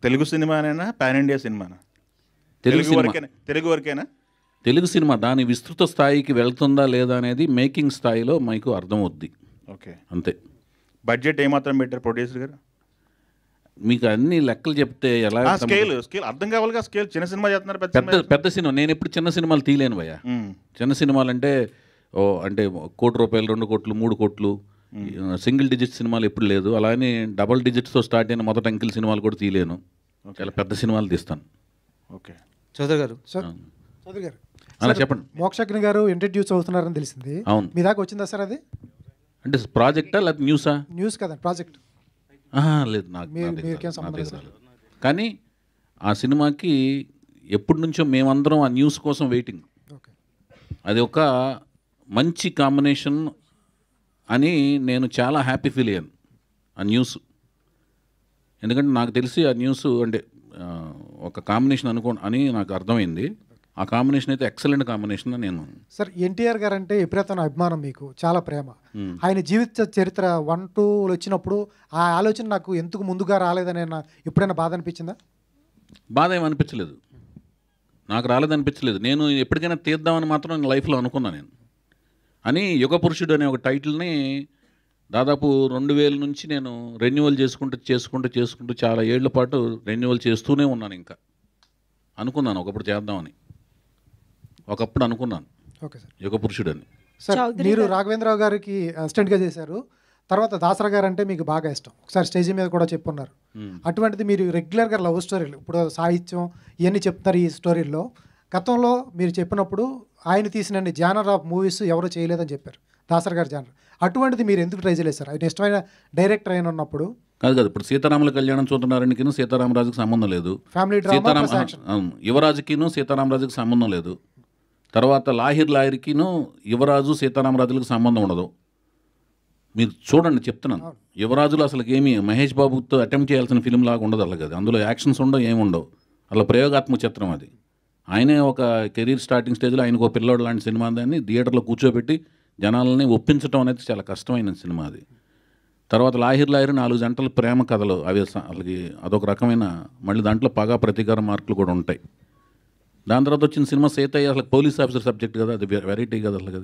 Telugu సినిమానేనా, pan India సినిమానా? Telugu వరకేనా? Telugu cinema దాని విస్తృత స్థాయికి వెళ్తుందా లేదా అనేది మేకింగ్ స్థాయిలో మీకు అర్థమవుద్ది. ఓకే, అంతే. బడ్జెట్ ఏమాత్రం పెట్టారు ప్రొడ్యూసర్ గారు? మీకు అన్ని లెక్కలు చెప్తే ఎలా? స్కేల్ అర్థం కావాలిగా. స్కేల్ చిన్న సినిమా చేస్తున్నారు, పెద్ద సినిమా. నేను ఎప్పుడు చిన్న సినిమాలు తీయలేను భయ్యా. చిన్న సినిమాలు అంటే అంటే ₹1 కోటి, 2 కోట్లు, 3 కోట్లు, సింగిల్ డిజిట్ సినిమాలు ఎప్పుడు లేదు. అలానే డబుల్ డిజిట్స్తో స్టార్ట్ అయిన మొదటి అంకిల్ సినిమాలు కూడా తీయలేను. చాలా పెద్ద సినిమాలు తీస్తాను. ఓకే చౌదరి గారు. చౌదరి గారు అలా చెప్పండి. మోక్షజ్ఞ గారు ఇంట్రడ్యూస్ అవుతున్నారని తెలిసింది. అవును. మీ దాకా వచ్చిందా సార్ అది? అంటే ప్రాజెక్టా లేదా న్యూసా? న్యూస్ కదండి, ప్రాజెక్ట్. లేదు, నాకు కానీ ఆ సినిమాకి ఎప్పటి నుంచో మేమందరం ఆ న్యూస్ కోసం వెయిటింగ్. అది ఒక మంచి కాంబినేషన్ అని నేను చాలా హ్యాపీ ఫీల్ అయ్యాను ఆ న్యూస్. ఎందుకంటే నాకు తెలిసి ఆ న్యూస్ అంటే ఒక కాంబినేషన్ అని నాకు అర్థమైంది. ఆ కాంబినేషన్ అయితే ఎక్సలెంట్ కాంబినేషన్ అని నేను. సార్, ఎన్టీఆర్ గారు అంటే విపరీతమైన అభిమానం, మీకు చాలా ప్రేమ. ఆయన జీవిత చరిత్ర 1, 2 వచ్చినప్పుడు ఆ ఆలోచన నాకు ఎందుకు ముందుగా రాలేదని ఎప్పుడైనా బాధ అనిపించిందా? బాధ ఏమి అనిపించలేదు, నాకు రాలేదనిపించలేదు. నేను ఎప్పటికైనా తీద్దామని మాత్రం నేను లైఫ్లో అనుకున్నాను. నేను అని యుగ పురుషుడు అనే ఒక టైటిల్ని దాదాపు 2000 నుంచి నేను రెన్యువల్ చేసుకుంటూ చాలా ఏళ్ల పాటు రెన్యువల్ చేస్తూనే ఉన్నాను. ఇంకా అనుకున్నాను ఒకప్పుడు చేద్దామని, ఒకప్పుడు అనుకున్నాను. ఓకే సార్, యుగ పురుషుడు అని. సార్, మీరు రాఘవేంద్రరావు గారికి అసిస్టెంట్గా చేశారు. తర్వాత దాసరా గారు అంటే మీకు బాగా ఇష్టం, ఒకసారి స్టేజ్ మీద కూడా చెప్పున్నారు. అటువంటిది మీరు రెగ్యులర్గా లవ్ స్టోరీలు, ఇప్పుడు సాహిత్యం ఇవన్నీ చెప్తారు ఈ స్టోరీల్లో. గతంలో మీరు చెప్పినప్పుడు ఆయన తీసిన జానర్ ఆఫ్ మూవీస్ ఎవరు చేయలేదని చెప్పారు, దాసరా గారు జానర్. అటువంటిది మీరు ఎందుకు ట్రై చేయలేదు సార్? ఆయన ఇష్టమైన డైరెక్టర్ అయిన ఉన్నప్పుడు. కాదు, ఇప్పుడు సీతారాముల కళ్యాణం చూస్తున్నారనికి సీతారామరాజుకి సంబంధం లేదు. ఫ్యామిలీ యువరాజుకిను సీతారామరాజుకి సంబంధం లేదు. తర్వాత లాహిర్కిను యువరాజు సీతారామరాజులకు సంబంధం ఉండదు. మీరు చూడండి, చెప్తున్నాను. యువరాజులో అసలు ఏమి మహేష్ బాబుతో అటెంప్ట్ చేయాల్సిన ఫిలిం లాగా ఉండదు అలా కదా. అందులో యాక్షన్స్ ఉండవు, ఏముండవు. అలా ప్రయోగాత్మక చిత్రం అది. ఆయనే ఒక కెరీర్ స్టార్టింగ్ స్టేజ్లో ఆయనకు ఒక పిల్లోడు లాంటి సినిమా దాన్ని థియేటర్లో కూర్చోబెట్టి జనాలని ఒప్పించడం అనేది చాలా కష్టమైన సినిమా అది. తర్వాత లాహిర్ 4 జంటల ప్రేమ కథలు, అవి వాళ్ళకి అదొక రకమైన, మళ్ళీ దాంట్లో పగా ప్రతీకార మార్కులు కూడా ఉంటాయి. దాని తర్వాత వచ్చిన సినిమా సీతయ్య అసలు పోలీస్ ఆఫీసర్ సబ్జెక్ట్ కదా, అది వెరైటీ కదా అసలు.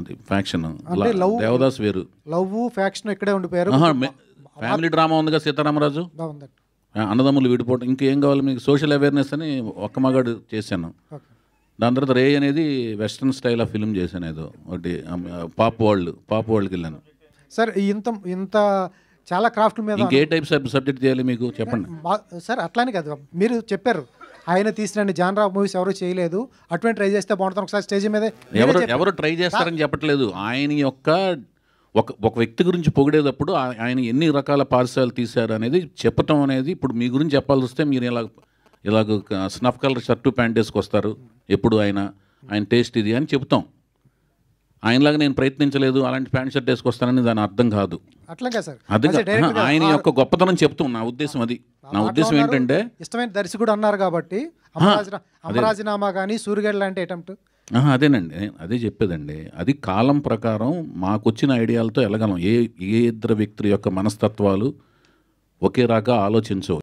అది ఫ్యాక్షన్. దేవదాస్ వేరు, లవ్ ఫ్యాక్షన్ ఇక్కడే ఉండిపోయారు. ఫ్యామిలీ డ్రామా ఉందిగా సీతారామరాజు, అన్నదమ్ములు విడిపోవడం. ఇంకేం కావాలి మీకు? సోషల్ అవేర్నెస్ అని ఒక్క మగాడు చేశాను. దాని తర్వాత రే అనేది వెస్ట్రన్ స్టైల్ ఆఫ్ ఫిల్మ్ చేశాను. ఏదో ఒకటి పాప్ వరల్డ్కి వెళ్ళాను. సార్, ఇంత చాలా క్రాఫ్ట్ మీద ఇంకే టైప్ సబ్జెక్ట్ చేయాలి మీకు చెప్పండి సార్? అట్లానే కాదు, మీరు చెప్పారు ఆయన తీసిన జానర్ ఆఫ్ మూవీస్ ఎవరు చేయలేదు, అటువంటి ట్రై చేస్తే బాగుంటుంది. ఒకసారి స్టేజ్ మీద ఎవరు ట్రై చేస్తారని చెప్పట్లేదు. ఆయన యొక్క ఒక వ్యక్తి గురించి పొగిడేటప్పుడు ఆయన ఎన్ని రకాల పార్సల్ తీశారు అనేది చెప్పటం అనేది. ఇప్పుడు మీ గురించి చెప్పాల్సి వస్తే మీరు ఇలాగ స్నఫ్ కలర్ షర్టు ప్యాంట్ వేసుకొస్తారు ఎప్పుడు. ఆయన టేస్ట్ ఇది అని చెప్తాం. ఆయనలాగా నేను ప్రయత్నించలేదు, అలాంటి ప్యాంట్ షర్ట్ వేసుకొస్తానని దాని అర్థం కాదు. అదే ఆయన యొక్క గొప్పతనం చెప్తాం. నా ఉద్దేశం అది. నా ఉద్దేశం ఏంటంటే, ఇష్టమైన దర్శకుడు అన్నారు కాబట్టి అమరాజీనామా కానీ సూర్యగడ్ లాంటి అటెంప్ట్. అదేనండి, అదే చెప్పేదండి. అది కాలం ప్రకారం మాకొచ్చిన ఐడియాలతో వెళ్ళగలం. ఏ ఇద్దరు వ్యక్తుల యొక్క మనస్తత్వాలు ఒకే రకంగా ఆలోచించవు.